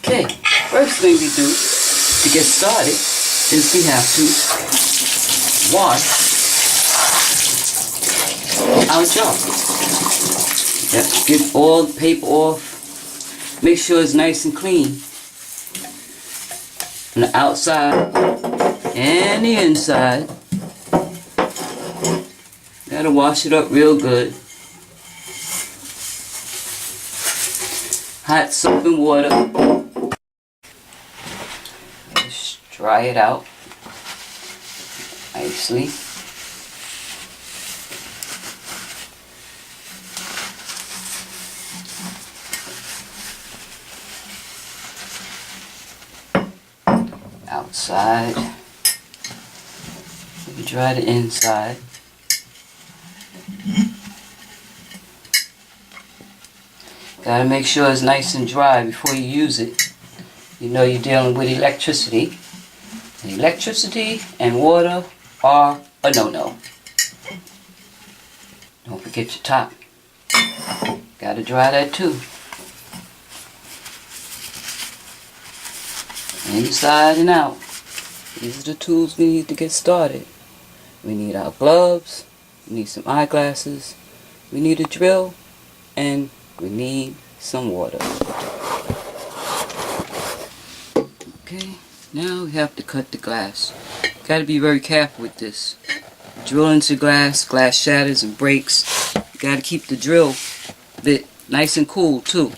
Okay, first thing we do to get started is we have to wash our jar. You have to get all the paper off. Make sure it's nice and clean from the outside and the inside. Gotta wash it up real good. Hot soap and water. Just dry it out nicely. Outside. You dry the inside. Gotta make sure it's nice and dry before you use it. You know you're dealing with electricity. And electricity and water are a no-no. Don't forget your top. Gotta dry that too. Inside and out. These are the tools we need to get started. We need our gloves. We need some eyeglasses. We need a drill. And we need some water. Okay, now we have to cut the glass. Got to be very careful with this. Drill into glass, glass shatters and breaks. You got to keep the drill bit nice and cool too.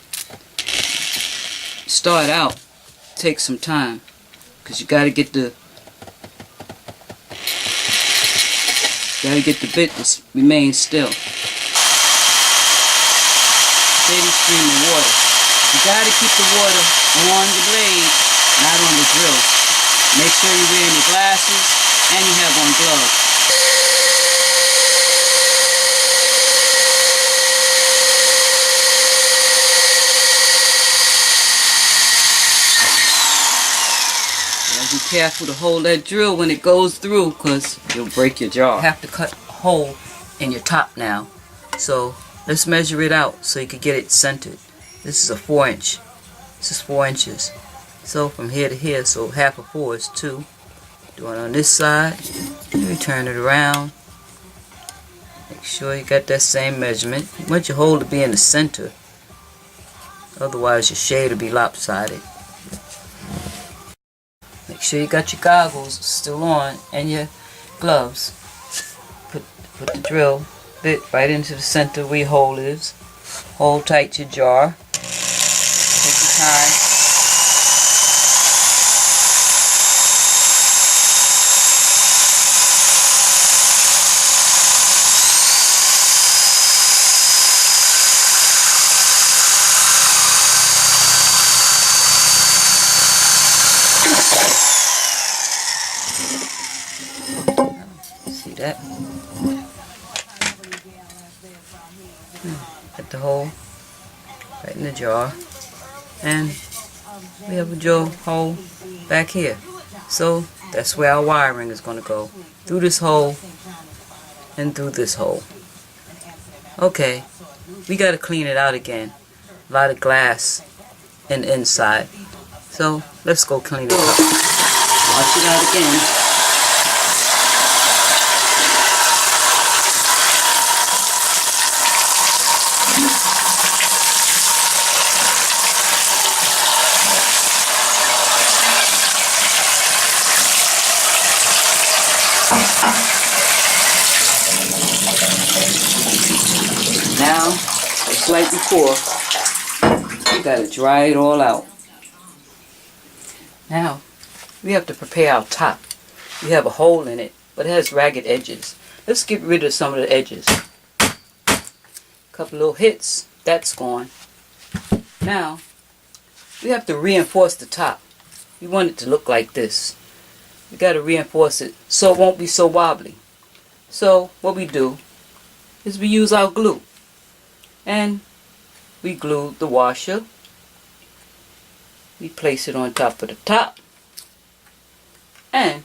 Start out, take some time, because you got to get the bit to remain still. Steady stream of water. You gotta keep the water on the blade, not on the drill. Make sure you're wearing your glasses and you have on gloves. You gotta be careful to hold that drill when it goes through, because you'll break your jar. You have to cut a hole in your top now. So let's measure it out so you can get it centered. This is a 4-inch. This is 4 inches. So from here to here, so half of 4 is 2. Do it on this side. You turn it around. Make sure you got that same measurement. You want your hole to be in the center. Otherwise your shade will be lopsided. Make sure you got your goggles still on and your gloves. Put the drill bit right into the center where your hole is. Hold tight your jar. Take your time. See that? Put the hole right in the jar, and we have a drill hole back here. So that's where our wiring is going to go, through this hole and through this hole. Okay, we got to clean it out again. A lot of glass in the inside. So let's go clean it up. Wash it out again. Now, just like before, you gotta dry it all out. Now, we have to prepare our top. We have a hole in it, but it has ragged edges. Let's get rid of some of the edges. Couple little hits, that's gone. Now, we have to reinforce the top. We want it to look like this. We gotta reinforce it so it won't be so wobbly. So, what we do is we use our glue. And we glue the washer. We place it on top of the top. And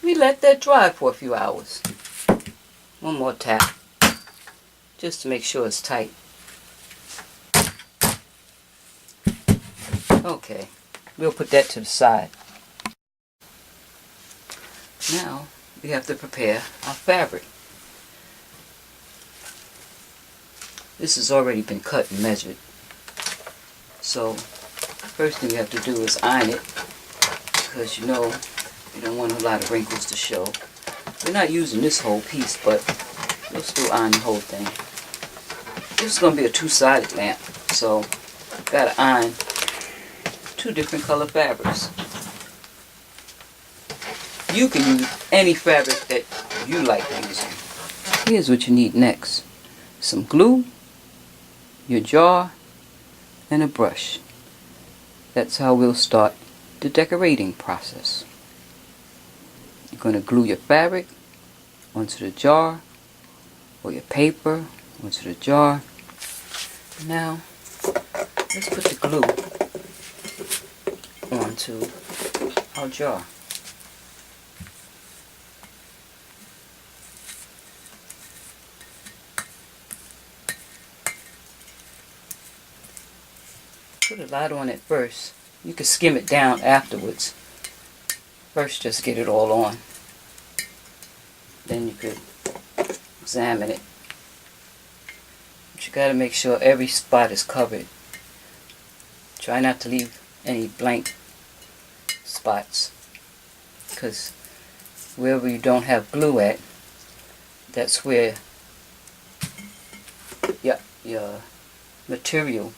we let that dry for a few hours. One more tap. Just to make sure it's tight. Okay, we'll put that to the side. Now we have to prepare our fabric. This has already been cut and measured. So first thing we have to do is iron it, because you know you don't want a lot of wrinkles to show. We're not using this whole piece, but we'll still iron the whole thing. This is going to be a two-sided lamp, so I've got to iron two different color fabrics. You can use any fabric that you like using. Here's what you need next. Some glue, your jar, and a brush. That's how we'll start the decorating process. You're going to glue your fabric onto the jar, or your paper onto the jar. Now, let's put the glue onto our jar. Put a lot on it first. You can skim it down afterwards. First, just get it all on. Then you could examine it. But you got to make sure every spot is covered. Try not to leave any blank spots, because wherever you don't have glue at, that's where your material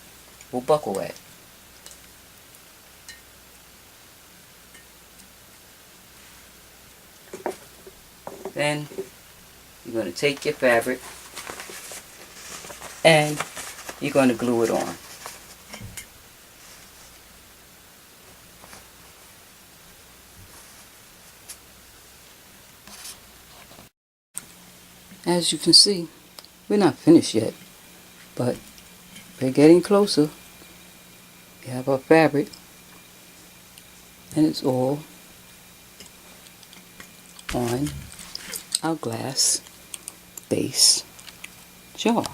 will buckle at. Then you're going to take your fabric and you're going to glue it on. As you can see, we're not finished yet, but we're getting closer. We have our fabric and it's all on our glass base jar.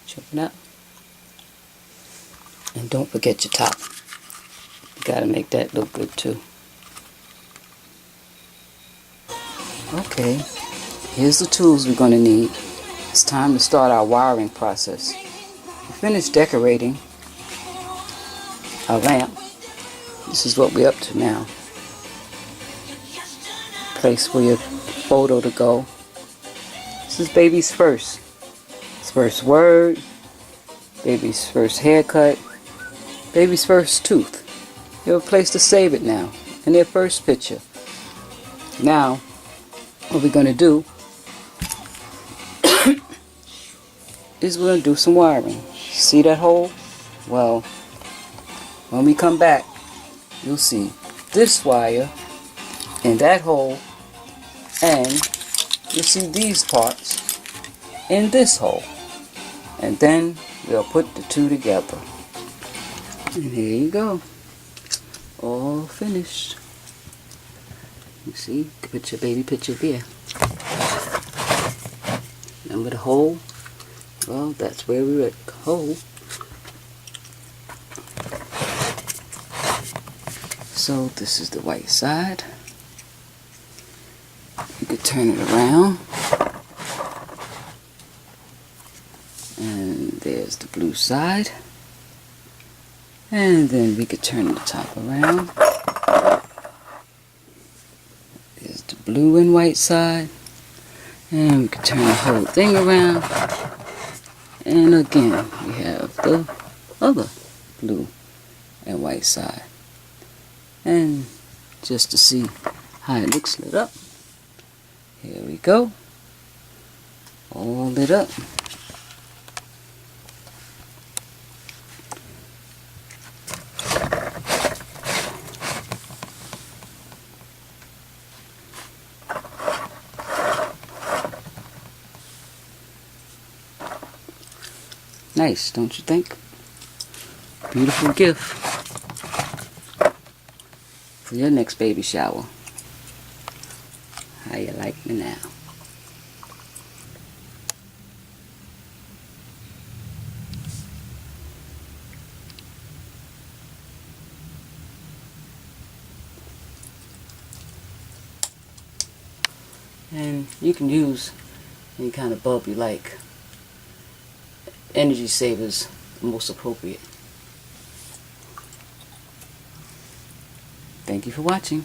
Check it out. And don't forget your top. You gotta make that look good too. Okay, here's the tools we're gonna need. It's time to start our wiring process. We finished decorating our lamp. This is what we're up to now. Place for your photo to go. This is baby's first. His first word, baby's first haircut, baby's first tooth. You have a place to save it now, and their first picture. Now, what we're going to do is we're going to do some wiring. See that hole? Well, when we come back, you'll see this wire in that hole, and you'll see these parts in this hole. And then we'll put the two together. And here you go. All finished. You see, put your baby picture there. Remember the hole? Well, that's where we were at the hole. So this is the white side. You could turn it around. And there's the blue side. And then we could turn the top around. There's the blue and white side. And we could turn the whole thing around. And again, we have the other blue and white side. And just to see how it looks lit up, here we go. All lit up. Nice, don't you think? Beautiful gift for your next baby shower. How you like me now? And you can use any kind of bulb you like. Energy savers, the most appropriate. Thank you for watching.